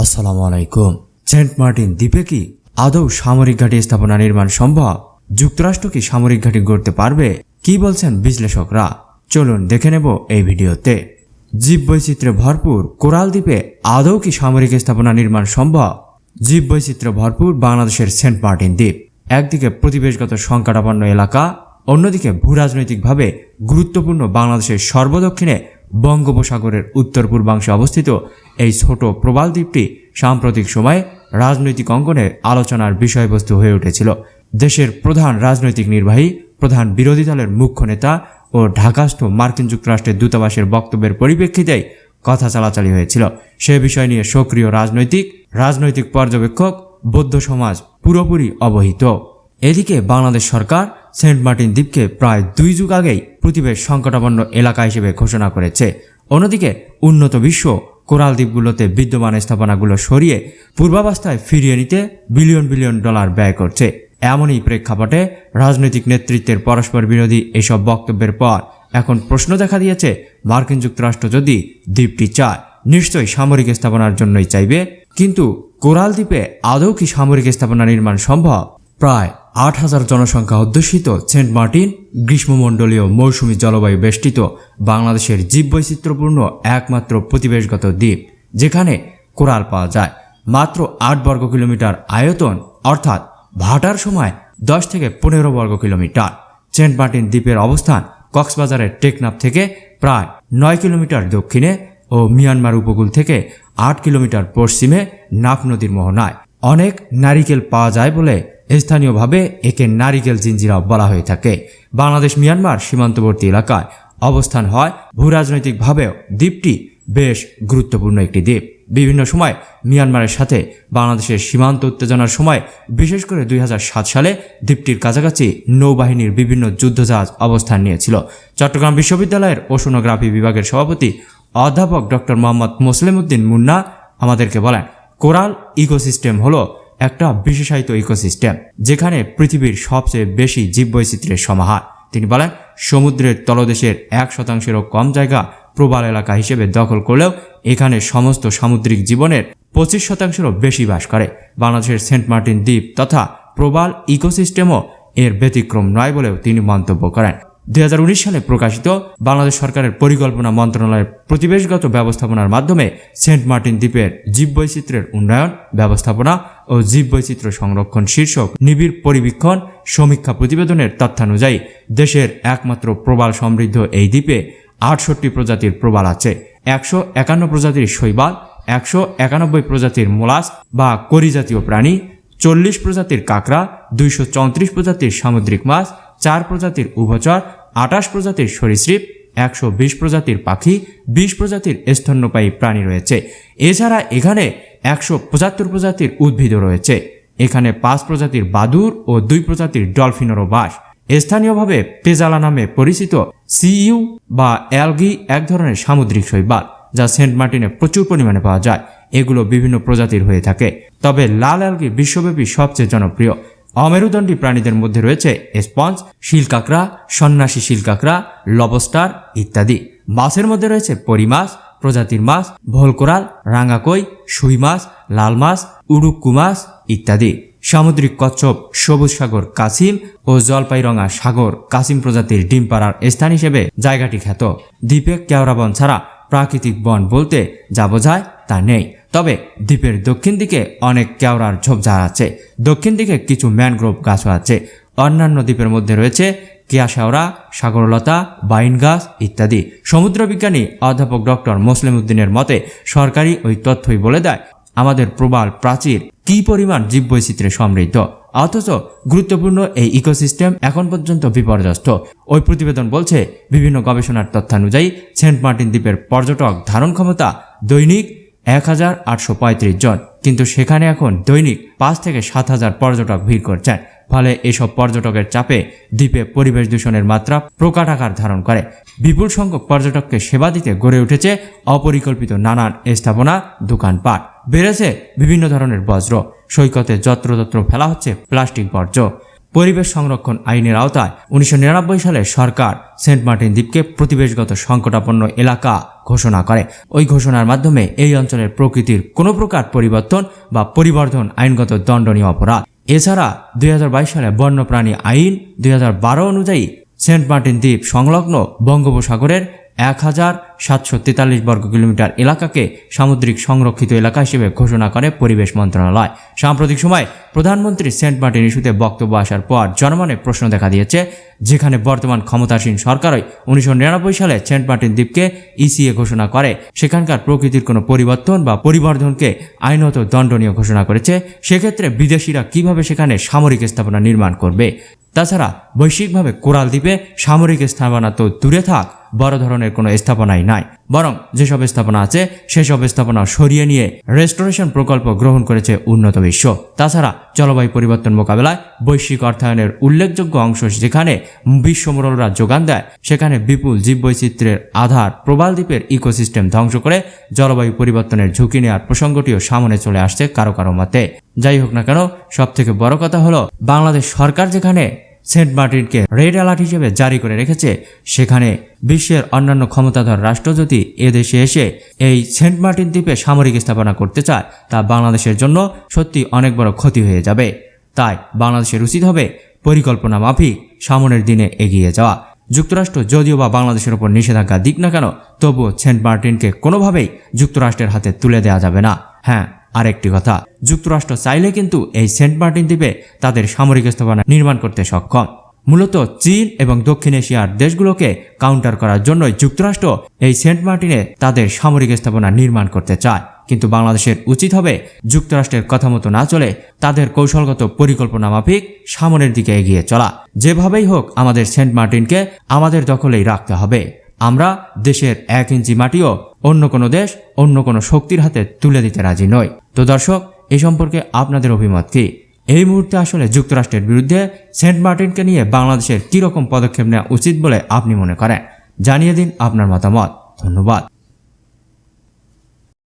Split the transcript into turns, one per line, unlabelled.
আসসালামু আলাইকুম। Saint Martin দ্বীপে কি আদৌ সামরিক ঘাঁটি স্থাপনা নির্মাণ সম্ভব? যুক্তরাষ্ট্র কি সামরিক ঘাঁটি গড়তে পারবে? কি বলছেন বিশ্লেষকরা? চলুন দেখে নেব এই ভিডিওতে। জীববৈচিত্র্যে ভরপুর কোরাল দ্বীপে আদৌ কি সামরিক স্থাপনা নির্মাণ সম্ভব? জীববৈচিত্র্যে ভরপুর বাংলাদেশের সেন্ট মার্টিন দ্বীপ একদিকে প্রতিবেশগত সংকটাপন্ন এলাকা, অন্যদিকে ভূরাজনৈতিকভাবে গুরুত্বপূর্ণ বাংলাদেশের সর্বদক্ষিণে বঙ্গোপসাগরের উত্তর পূর্বাংশে অবস্থিত এই ছোট প্রবাল দ্বীপটি সাম্প্রতিক সময়ে রাজনৈতিক অঙ্গনে আলোচনার বিষয়বস্তু হয়ে উঠেছিল। দেশের প্রধান রাজনৈতিক নির্বাহী, প্রধান বিরোধী দলের মুখ্য নেতা ও ঢাকাস্থ মার্কিন যুক্তরাষ্ট্রের দূতাবাসের বক্তব্যের পরিপ্রেক্ষিতেই কথা চালাচালি হয়েছিল। সে বিষয় নিয়ে সক্রিয় রাজনৈতিক পর্যবেক্ষক, বৌদ্ধ সমাজ পুরোপুরি অবহিত। এদিকে বাংলাদেশ সরকার সেন্ট মার্টিন দ্বীপকে প্রায় 2 যুগ আগেই প্রতিবেশ সংকটাপন্ন এলাকা হিসেবে ঘোষণা করেছে। অন্যদিকে উন্নত বিশ্ব কোরাল দ্বীপগুলোতে বিদ্যমান স্থাপনাগুলো সরিয়ে পূর্বাবস্থায় ফিরিয়ে নিতে বিলিয়ন বিলিয়ন ডলার ব্যয় করছে। এমনই প্রেক্ষাপটে রাজনৈতিক নেতৃত্বের পরস্পর বিরোধী এসব বক্তব্যের পর এখন প্রশ্ন দেখা দিয়েছে, মার্কিন যুক্তরাষ্ট্র যদি দ্বীপটি চায়, নিশ্চয়ই সামরিক স্থাপনার জন্যই চাইবে। কিন্তু কোরাল দ্বীপে আদৌ কি সামরিক স্থাপনা নির্মাণ সম্ভব? প্রায় 8,000 জনসংখ্যা অধ্যুষিত সেন্ট মার্টিন গ্রীষ্মমণ্ডলীয় মৌসুমী জলবায়ু বেষ্টিত বাংলাদেশের জীববৈচিত্র্যপূর্ণ একমাত্র প্রতিবেশগত দ্বীপ, যেখানে কোরাল পাওয়া যায়। মাত্র 8 বর্গ কিলোমিটার আয়তন, অর্থাৎ ভাটার সময় 10 থেকে 15 বর্গ কিলোমিটার। সেন্ট মার্টিন দ্বীপের অবস্থান কক্সবাজারের টেকনাফ থেকে প্রায় 9 কিলোমিটার দক্ষিণে ও মিয়ানমার উপকূল থেকে 8 কিলোমিটার পশ্চিমে নাফ নদীর মোহনায়। অনেক নারিকেল পাওয়া যায় বলে স্থানীয়ভাবে একে নারিকেল জিঞ্জিরা বলা হয়ে থাকে। বাংলাদেশ মিয়ানমার সীমান্তবর্তী এলাকায় অবস্থান হয় ভূরাজনৈতিকভাবেও দ্বীপটি বেশ গুরুত্বপূর্ণ একটি দ্বীপ। বিভিন্ন সময় মিয়ানমারের সাথে বাংলাদেশের সীমান্ত উত্তেজনার সময়, বিশেষ করে 2007 সালে দ্বীপটির কাছাকাছি নৌবাহিনীর বিভিন্ন যুদ্ধজাহাজ অবস্থান নিয়েছিল। চট্টগ্রাম বিশ্ববিদ্যালয়ের ওশনোগ্রাফি বিভাগের সভাপতি অধ্যাপক ডক্টর মোহাম্মদ মোসলেম উদ্দিন মুন্না আমাদেরকে বলেন, কোরাল ইকোসিস্টেম হলো একটা বিশেষায়িত ইকোসিস্টেম, যেখানে পৃথিবীর সবচেয়ে বেশি জীববৈচিত্র্যের সমাহার। তিনি বলেন, সমুদ্রের তলদেশের 1%-এরও কম জায়গা প্রবাল এলাকা হিসেবে দখল করলেও এখানে সমস্ত সামুদ্রিক জীবনের 25%-এরও বেশি বাস করে। বাংলাদেশের সেন্ট মার্টিন দ্বীপ তথা প্রবাল ইকোসিস্টেমও এর ব্যতিক্রম নয় বলেও তিনি মন্তব্য করেন। 2019 সালে প্রকাশিত বাংলাদেশ সরকারের পরিকল্পনা মন্ত্রণালয়ের প্রতিবেশগত ব্যবস্থাপনার মাধ্যমে সেন্ট মার্টিন দ্বীপের জীববৈচিত্র্যের উন্নয়ন, ব্যবস্থাপনা ও জীববৈচিত্র্য সংরক্ষণ শীর্ষক নিবিড় পরিবীক্ষণ সমীক্ষা প্রতিবেদনের তথ্যানুযায়ী দেশের একমাত্র প্রবাল সমৃদ্ধ এই দ্বীপে 68 প্রজাতির প্রবাল আছে, 151 প্রজাতির শৈবাল, 191 প্রজাতির মোলাস বা করি জাতীয় প্রাণী, 40 প্রজাতির কাঁকড়া, 234 প্রজাতির সামুদ্রিক মাছ, 4 প্রজাতির উভচর, 28 প্রজাতির সরীসৃপ, 120 প্রজাতির পাখি, 20 প্রজাতির স্তন্যপায়ী প্রাণী রয়েছে। এছাড়া এখানে 175 প্রজাতির উদ্ভিদও রয়েছে। এখানে 5 প্রজাতির বাদুড় ও 2 প্রজাতির ডলফিনেরও বাস। স্থানীয়ভাবে পেজালা নামে পরিচিত সিইউ বা অ্যালগি এক ধরনের সামুদ্রিক শৈবাল, যা সেন্ট মার্টিনে প্রচুর পরিমাণে পাওয়া যায়। এগুলো বিভিন্ন প্রজাতির হয়ে থাকে, তবে লাল অ্যালগি বিশ্বব্যাপী সবচেয়ে জনপ্রিয়। অমেরুদণ্ডী প্রাণীদের মধ্যে রয়েছে স্পঞ্জ, শিলকাঁকড়া, সন্ন্যাসী শিলকাঁকড়া, লবস্টার ইত্যাদি। মাছের মধ্যে রয়েছে পরি মাছ প্রজাতির মাছ, ভোলকোরাল, রাঙাকই, সুই মাছ, লাল মাছ, উড়ুক্কু মাছ ইত্যাদি। সামুদ্রিক কচ্ছপ, সবুজ সাগর কাছিম ও জলপাইরঙা সাগর কাছিম প্রজাতির ডিম পাড়ার স্থান হিসেবে জায়গাটি খ্যাত। দ্বীপে কেওড়া বন ছাড়া প্রাকৃতিক বন বলতে যা বোঝায় তা নেই, তবে দ্বীপের দক্ষিণ দিকে অনেক কেওড়ার ঝোপঝাড় আছে। দক্ষিণ দিকে কিছু ম্যানগ্রোভ গাছও আছে। অন্যান্য দ্বীপের মধ্যে রয়েছে কেয়াশেওড়া, সাগরলতা, বাইন গাছ ইত্যাদি। সমুদ্রবিজ্ঞানী অধ্যাপক ডক্টর মোসলেম উদ্দিনের মতে, সরকারি ওই তথ্যই বলে দেয় আমাদের প্রবাল প্রাচীর কি পরিমাণ জীববৈচিত্র্যে সমৃদ্ধ, অথচ গুরুত্বপূর্ণ এই ইকোসিস্টেম এখন পর্যন্ত বিপর্যস্ত। ওই প্রতিবেদন বলছে, বিভিন্ন গবেষণার তথ্যানুযায়ী সেন্ট মার্টিন দ্বীপের পর্যটক ধারণ ক্ষমতা দৈনিক 1,835 জন, কিন্তু সেখানে এখন দৈনিক 5 থেকে 7,000 পর্যটক ভিড় করছেন। ফলে এসব পর্যটকের চাপে দ্বীপে পরিবেশ দূষণের মাত্রা প্রকট আকার ধারণ করে। বিপুল সংখ্যক পর্যটককে সেবা দিতে গড়ে উঠেছে অপরিকল্পিত নানান স্থাপনা, দোকানপাট। বেড়েছে বিভিন্ন ধরনের বজ্র, সৈকতে যত্রতত্র ফেলা হচ্ছে প্লাস্টিক বর্জ্য। পরিবেশ সংরক্ষণ আইনের আওতায় 1999 সালে সরকার সেন্ট মার্টিন দ্বীপকে প্রতিবেশগত সংকটাপন্ন এলাকা ঘোষণা করে। ওই ঘোষণার মাধ্যমে এই অঞ্চলের প্রকৃতির কোনো প্রকার পরিবর্তন বা পরিবর্ধন আইনগত দণ্ডনীয় অপরাধ। এছাড়া 2022 সালে বন্যপ্রাণী আইন 2012 অনুযায়ী সেন্ট মার্টিন দ্বীপ সংলগ্ন বঙ্গোপসাগরের 1743 বর্গ কিলোমিটার এলাকাকে সামুদ্রিক সংরক্ষিত এলাকা হিসেবে ঘোষণা করে পরিবেশ মন্ত্রণালয়। সাম্প্রতিক সময় প্রধানমন্ত্রী সেন্ট মার্টিন ইস্যুতে বক্তব্য আসার পর জনমনে প্রশ্ন দেখা দিয়েছে, যেখানে বর্তমান ক্ষমতাসীন সরকারই 1999 সালে সেন্ট মার্টিন দ্বীপকে ইসিএ ঘোষণা করে, সেখানকার প্রকৃতির কোনো পরিবর্তন বা পরিবর্ধনকে আইনত দণ্ডনীয় ঘোষণা করেছে, সেক্ষেত্রে বিদেশিরা কিভাবে সেখানে সামরিক স্থাপনা নির্মাণ করবে? তাছাড়া বৈশ্বিকভাবে কোরাল দ্বীপে সামরিক স্থাপনা তো দূরে থাক, বড় ধরনের কোনো স্থাপনাই নাই, বরং যেসব স্থাপনা আছে সেসব স্থাপনা সরিয়ে নিয়ে রেস্টোরেশন প্রকল্প গ্রহণ করেছে উন্নত বিশ্ব। তাছাড়া জলবায়ু পরিবর্তন মোকাবেলায় বৈশ্বিক অর্থায়নের উল্লেখযোগ্য অংশ যেখানে বিশ্বমোড়লরা যোগান দেয়, সেখানে বিপুল জীববৈচিত্র্যের আধার প্রবাল দ্বীপের ইকোসিস্টেম ধ্বংস করে জলবায়ু পরিবর্তনের ঝুঁকি নেওয়ার প্রসঙ্গটিও সামনে চলে আসছে কারো কারো মতে। যাই হোক না কেন, সবথেকে বড় কথা হলো বাংলাদেশ সরকার যেখানে সেন্ট মার্টিনকে রেড অ্যালার্ট হিসেবে জারি করে রেখেছে, সেখানে বিশ্বের অন্যান্য ক্ষমতাধর রাষ্ট্র যদি এদেশে এসে এই সেন্ট মার্টিন দ্বীপে সামরিক স্থাপনা করতে চায়, তা বাংলাদেশের জন্য সত্যি অনেক বড় ক্ষতি হয়ে যাবে। তাই বাংলাদেশের উচিত হবে পরিকল্পনা মাফিক সামনের দিনে এগিয়ে যাওয়া। যুক্তরাষ্ট্র যদিও বা বাংলাদেশের উপর নিষেধাজ্ঞা দিক না কেন, তবুও সেন্ট মার্টিনকে কোনোভাবেই যুক্তরাষ্ট্রের হাতে তুলে দেওয়া যাবে না। হ্যাঁ, আরেকটি কথা, যুক্তরাষ্ট্র চাইলে কিন্তু এই সেন্ট মার্টিন দ্বীপে তাদের সামরিক স্থাপনা নির্মাণ করতে সক্ষম। মূলত চীন এবং দক্ষিণ এশিয়ার দেশগুলোকে কাউন্টার করার জন্যই যুক্তরাষ্ট্র এই সেন্ট মার্টিনে তাদের সামরিক স্থাপনা নির্মাণ করতে চায়। কিন্তু বাংলাদেশের উচিত হবে যুক্তরাষ্ট্রের কথা মতো না চলে তাদের কৌশলগত পরিকল্পনা মাফিক সামনের দিকে এগিয়ে চলা। যেভাবেই হোক আমাদের সেন্ট মার্টিনকে আমাদের দখলেই রাখতে হবে। আমরা দেশের 1 ইঞ্চি মাটিও অন্য কোনো দেশ, অন্য কোনো শক্তির হাতে তুলে দিতে রাজি নই। তো দর্শক, এই সম্পর্কে আপনাদের অভিমত কি? এই মুহূর্তে আসলে যুক্তরাষ্ট্রের বিরুদ্ধে সেন্ট মার্টিনকে নিয়ে বাংলাদেশের কী রকম পদক্ষেপ নেওয়া উচিত বলে আপনি মনে করেন? জানিয়ে দিন আপনার মতামত। ধন্যবাদ।